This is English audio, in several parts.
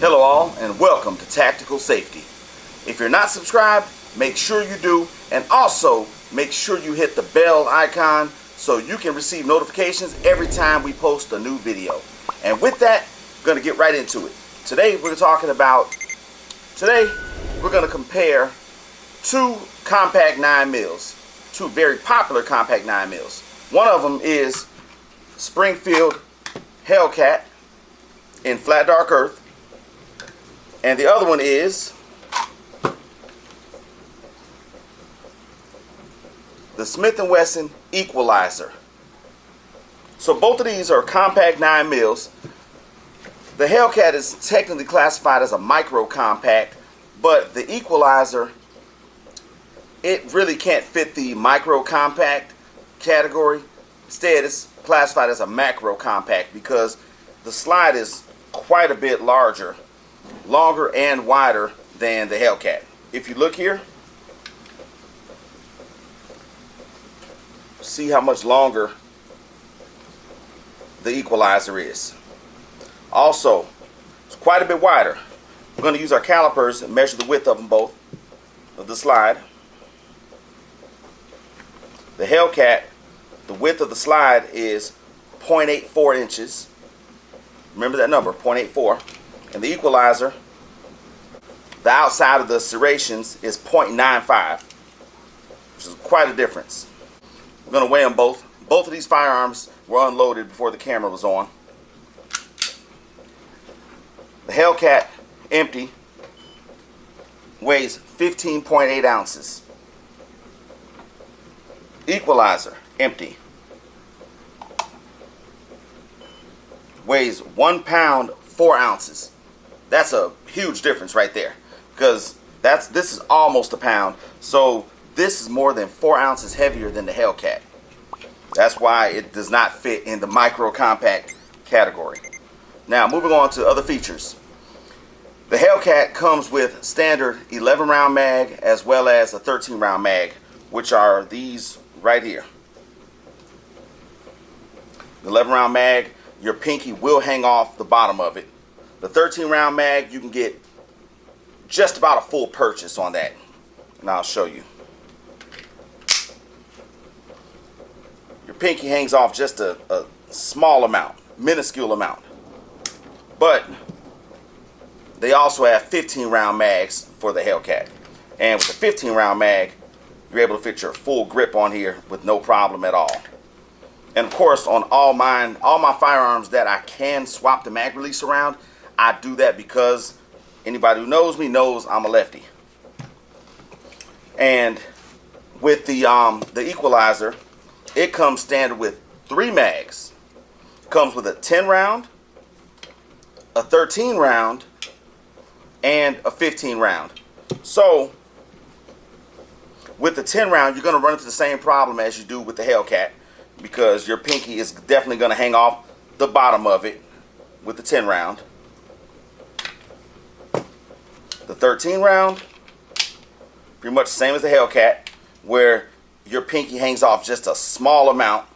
Hello all, and welcome to Tactical Safety. If you're not subscribed, make sure you do, and also make sure you hit the bell icon so you can receive notifications every time we post a new video. And with that, we're going to get right into it. Today we're going to compare two compact 9mm, two very popular compact 9mm. One of them is Springfield HELLCAT in flat dark earth, and the other one is the Smith & Wesson EQUALIZER. So both of these are compact 9mm. The HELLCAT is technically classified as a micro compact, but the EQUALIZER, it really can't fit the micro compact category. Instead, it's classified as a macro compact because the slide is quite a bit longer and wider than the HELLCAT. If you look here, see how much longer the EQUALIZER is. Also, it's quite a bit wider. We're going to use our calipers and measure the width of them both, of the slide. The HELLCAT, the width of the slide is 0.84 inches. Remember that number, 0.84. And the EQUALIZER, the outside of the serrations is 0.95, which is quite a difference. We're going to weigh them both. Both of these firearms were unloaded before the camera was on. The HELLCAT empty weighs 15.8 ounces. EQUALIZER empty weighs 1 pound 4 ounces. That's a huge difference right there, because this is almost a pound. So this is more than 4 ounces heavier than the HELLCAT. That's why it does not fit in the micro compact category. Now moving on to other features. The HELLCAT comes with standard 11 round mag as well as a 13 round mag, which are these right here. The 11 round mag, your pinky will hang off the bottom of it. The 13 round mag, you can get just about a full purchase on that, and I'll show you. Your pinky hangs off just a small amount, minuscule amount. But they also have 15 round mags for the HELLCAT, and with the 15 round mag, you're able to fit your full grip on here with no problem at all. And of course, on all my firearms that I can swap the mag release around, I do that because anybody who knows me knows I'm a lefty. And with the EQUALIZER, it comes standard with 3 mags. It comes with a 10 round, a 13 round, and a 15 round. So with the 10 round, you're going to run into the same problem as you do with the HELLCAT, because your pinky is definitely going to hang off the bottom of it with the 10 round. The 13 round, pretty much the same as the HELLCAT, where your pinky hangs off just a small amount.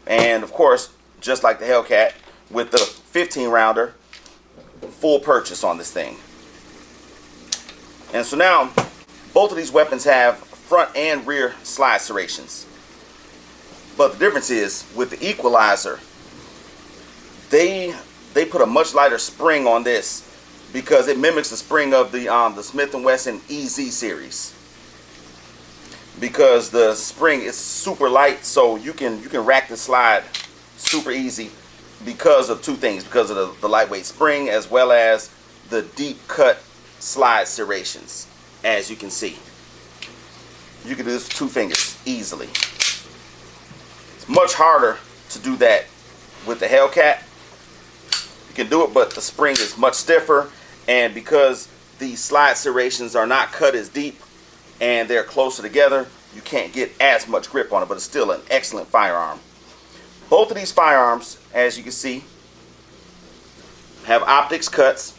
And of course, just like the HELLCAT, with the 15 rounder, full purchase on this thing. And so now, both of these weapons have front and rear slide serrations. But the difference is, with the EQUALIZER, they put a much lighter spring on this because it mimics the spring of the Smith & Wesson EZ series. Because the spring is super light, so you can rack the slide super easy because of two things: because of the lightweight spring as well as the deep cut slide serrations. As you can see, you can do this with 2 fingers easily. It's much harder to do that with the HELLCAT. You can do it, but the spring is much stiffer, and because the slide serrations are not cut as deep and they're closer together, you can't get as much grip on it, but it's still an excellent firearm. Both of these firearms, as you can see, have optics cuts.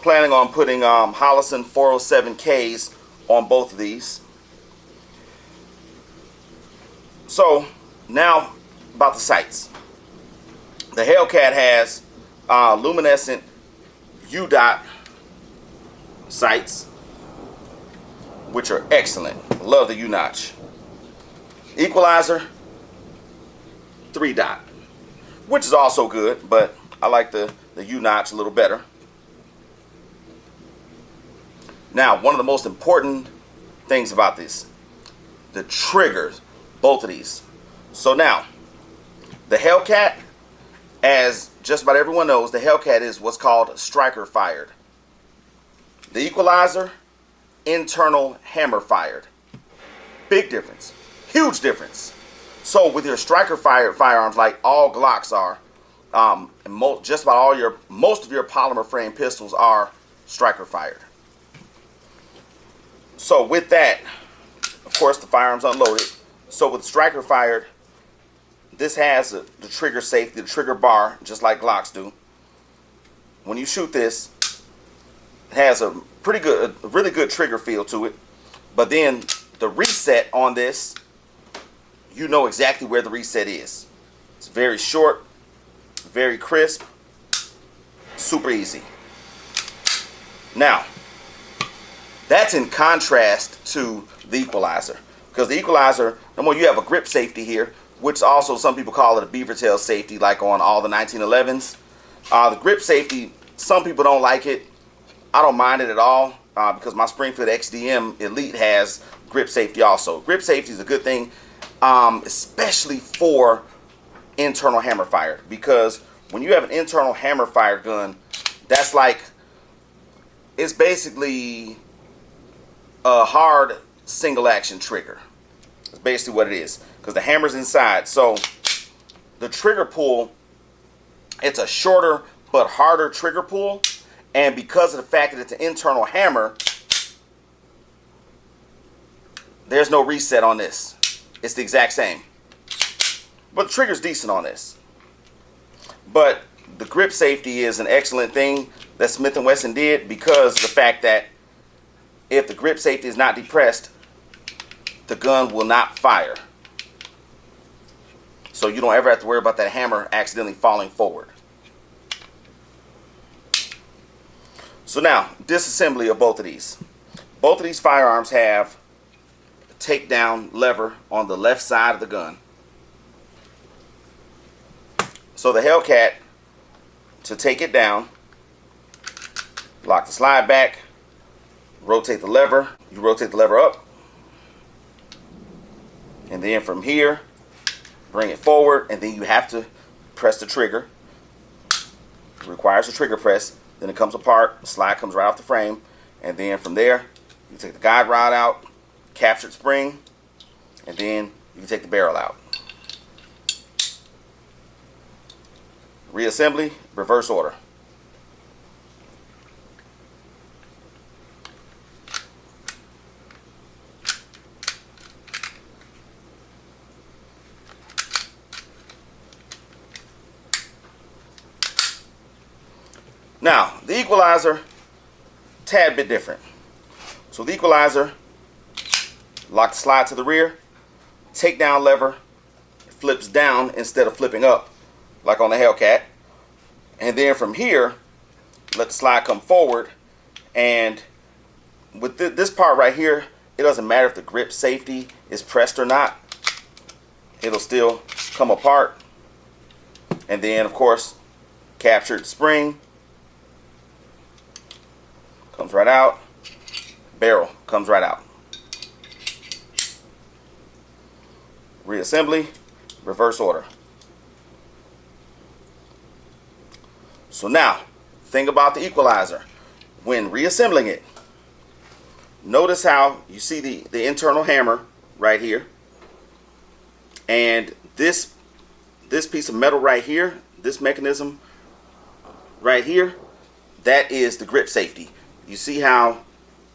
Planning on putting Holosun 407Ks on both of these. So now about the sights. The HELLCAT has luminescent U-dot sights, which are excellent. Love the U-notch. Equalizer, 3-dot, which is also good, but I like the U-notch a little better. Now, one of the most important things about this, the triggers, both of these. So now, the HELLCAT, as just about everyone knows, the HELLCAT is what's called striker fired. The Equalizer, internal hammer fired. Big difference, huge difference. So with your striker fired firearms, like all Glocks are, just about most of your polymer frame pistols are striker fired. So with that, of course, the firearm's unloaded. So with striker fired, this has the trigger safety, the trigger bar, just like Glocks do. When you shoot this, it has a really good trigger feel to it. But then the reset on this, you know exactly where the reset is. It's very short, very crisp, super easy. Now, that's in contrast to the Equalizer, because the Equalizer, number one, you have a grip safety here, which also some people call it a beaver tail safety, like on all the 1911s. The grip safety, some people don't like it. I don't mind it at all, because my Springfield XDM Elite has grip safety also. Grip safety is a good thing, especially for internal hammer fire, because when you have an internal hammer fire gun, that's like, it's basically a hard single action trigger. That's basically what it is, because the hammer's inside. So the trigger pull, it's a shorter but harder trigger pull, and because of the fact that it's an internal hammer, there's no reset on this. It's the exact same, but the trigger's decent on this. But the grip safety is an excellent thing that Smith & Wesson did, because of the fact that if the grip safety is not depressed, the gun will not fire. So you don't ever have to worry about that hammer accidentally falling forward. So now, disassembly of both of these. Both of these firearms have a takedown lever on the left side of the gun. So the HELLCAT, to take it down, lock the slide back, rotate the lever. You rotate the lever up, and then from here, bring it forward, and then you have to press the trigger. It requires a trigger press. Then it comes apart, the slide comes right off the frame, and then from there, you take the guide rod out, captured spring, and then you can take the barrel out. Reassembly, reverse order. Now, the Equalizer, tad bit different. So the Equalizer, lock the slide to the rear, takedown lever, it flips down instead of flipping up, like on the HELLCAT. And then from here, let the slide come forward. And with this part right here, it doesn't matter if the grip safety is pressed or not. It'll still come apart. And then, of course, captured spring comes right out. Barrel comes right out. Reassembly, reverse order. So now, think about the Equalizer. When reassembling it, notice how you see the internal hammer right here. And this piece of metal right here, this mechanism right here, that is the grip safety. You see how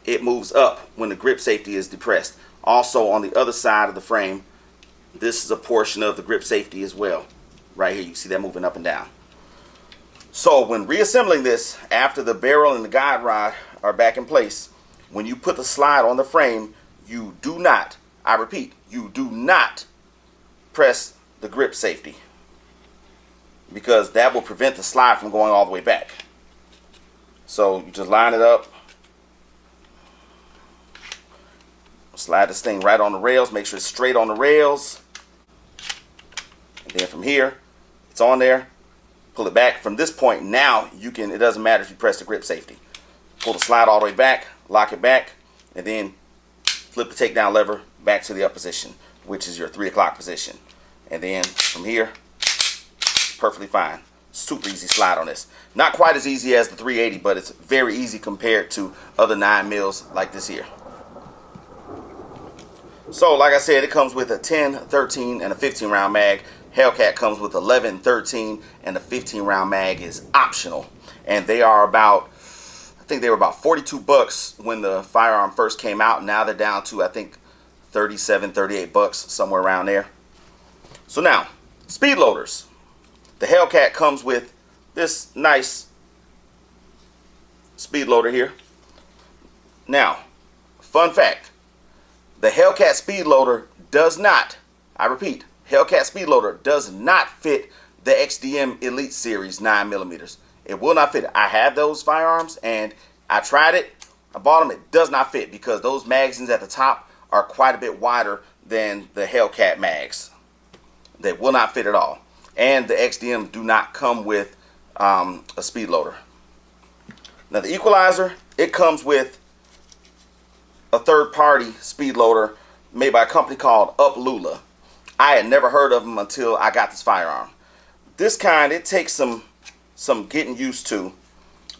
it moves up when the grip safety is depressed. Also on the other side of the frame, this is a portion of the grip safety as well. Right here, you see that moving up and down. So when reassembling this, after the barrel and the guide rod are back in place, when you put the slide on the frame, you do not, I repeat, you do not press the grip safety. because that will prevent the slide from going all the way back. So you just line it up, slide this thing right on the rails, make sure it's straight on the rails, and then from here it's on there. Pull it back. From this point now you can, it doesn't matter if you press the grip safety, pull the slide all the way back, lock it back, and then flip the takedown lever back to the up position, which is your 3 o'clock position. And then from here, perfectly fine. Super easy slide on this. Not quite as easy as the 380, but it's very easy compared to other 9 mils like this here. So like I said, it comes with a 10, 13, and a 15 round mag. HELLCAT comes with 11, 13, and the 15 round mag is optional. And they are about, I think they were about 42 bucks when the firearm first came out. Now they're down to, I think, 37, 38 bucks, somewhere around there. So now, speed loaders. The HELLCAT comes with this nice speed loader here. Now, fun fact, the HELLCAT speed loader does not, I repeat, HELLCAT speed loader does not fit the XDM Elite Series 9mm. It will not fit it. I have those firearms and I tried it. I bought them. It does not fit because those magazines at the top are quite a bit wider than the HELLCAT mags. They will not fit at all. And the XDM do not come with a speed loader. Now the EQUALIZER, it comes with a third-party speed loader made by a company called Lula. I had never heard of them until I got this firearm. This kind, it takes some getting used to,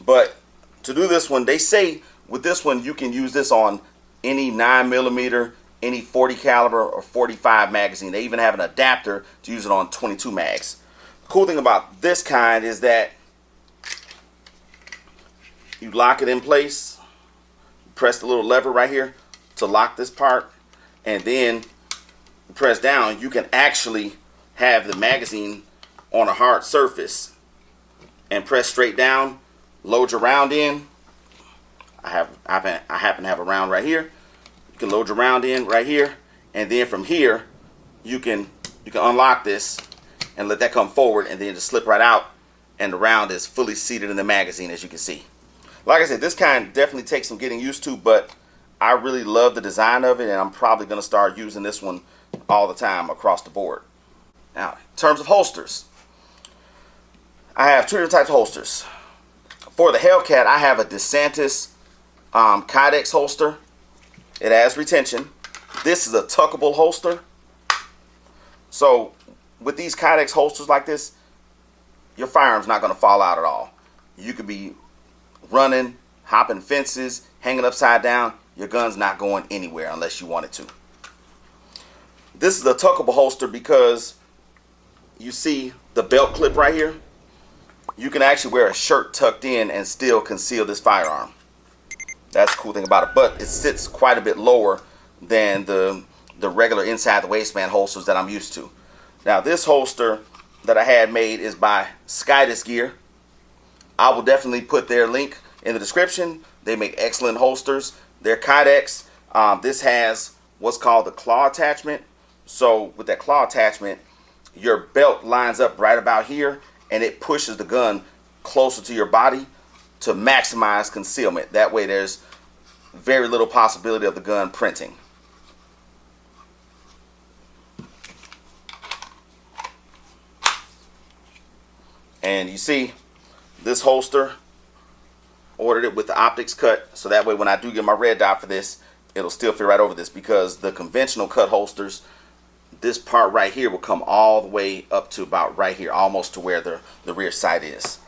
but to do this one, they say with this one you can use this on any 9mm, any 40 caliber or 45 magazine. They even have an adapter to use it on 22 mags. The cool thing about this kind is that you lock it in place, press the little lever right here to lock this part, and then press down. You can actually have the magazine on a hard surface and press straight down, load your round in. I happen to have a round right here. You can load your round in right here, and then from here you can unlock this and let that come forward, and then just slip right out, and the round is fully seated in the magazine, as you can see. Like I said, this kind definitely takes some getting used to, but I really love the design of it, and I'm probably going to start using this one all the time across the board. Now, in terms of holsters, I have 2 different types of holsters. For the HELLCAT, I have a DeSantis Kydex holster. It has retention. This is a tuckable holster. So with these Kydex holsters like this, your firearm's not going to fall out at all. You could be running, hopping fences, hanging upside down. Your gun's not going anywhere unless you want it to. This is a tuckable holster because you see the belt clip right here. You can actually wear a shirt tucked in and still conceal this firearm. That's the cool thing about it, but it sits quite a bit lower than the regular inside the waistband holsters that I'm used to. Now this holster that I had made is by Skydas Gear. I will definitely put their link in the description. They make excellent holsters. They're Kydex. This has what's called the claw attachment. So with that claw attachment, your belt lines up right about here, and it pushes the gun closer to your body to maximize concealment. That way there's very little possibility of the gun printing. And you see this holster, ordered it with the optics cut, so that way when I do get my red dot for this, it'll still fit right over this, because the conventional cut holsters, this part right here will come all the way up to about right here, almost to where the rear sight is.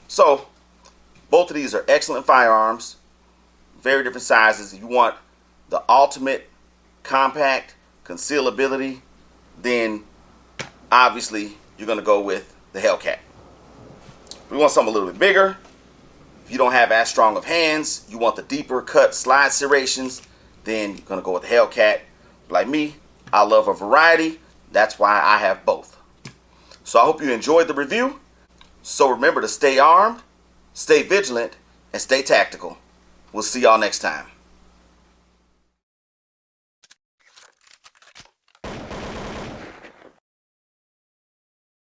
So both of these are excellent firearms, very different sizes. If you want the ultimate compact concealability, then obviously you're going to go with the HELLCAT. If you want something a little bit bigger, if you don't have as strong of hands, you want the deeper cut slide serrations, then you're going to go with the HELLCAT. Like me, I love a variety. That's why I have both. So I hope you enjoyed the review. So remember to stay armed, stay vigilant, and stay tactical. We'll see y'all next time.